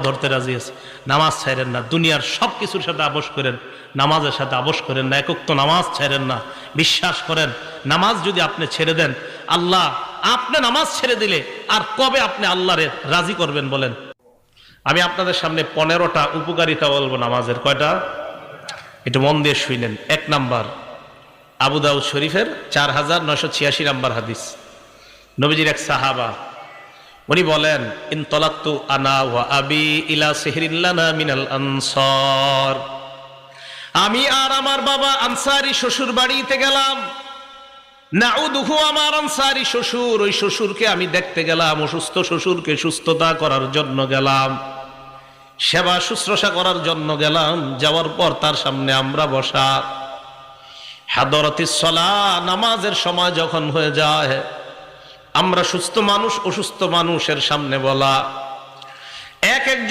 ধরতে রাজি আছে, নামাজ ছাইরেন না। দুনিয়ার সব কিছুর সাথে আপোষ করেন, নামাজের সাথে আপোষ করেন না। একক তো নামাজ ছাইরেন না। বিশ্বাস করেন, নামাজ যদি আপনি ছেড়ে দেন, আল্লাহ আপনি নামাজ ছেড়ে দিলে আর কবে আপনি আল্লাহরে রাজি করবেন বলেন? আমি আপনাদের সামনে 15টা উপকারিতা বলবো নামাজের। কয়টা? একটু মন দিয়ে শুনেন। 1 নাম্বার, আবু দাউদ শরীফের 4986 নাম্বার হাদিস। নবীজির এক সাহাবা, উনি বলেন, ইনতলাক্তু আনা ওয়া আবি ইলা সিহরিন লানা মিনাল আনসার। আমি আর আমার বাবা আনসারী শ্বশুর বাড়িতে গেলাম। নাউদুহু, আমার আনসারী শ্বশুর, ওই শ্বশুরকে আমি দেখতে গেলাম। অসুস্থ শ্বশুরকে সুস্থতা করার জন্য গেলাম, সেবা শুশ্রূষা করার জন্য গেলাম। যাওয়ার পর তার সামনে আমরা বসা। হাদরাতিস সালাহ, নামাজের সময় যখন হয়ে যায়, আমরা সুস্থ মানুষ অসুস্থ মানুষের সামনে বলা। এক একজন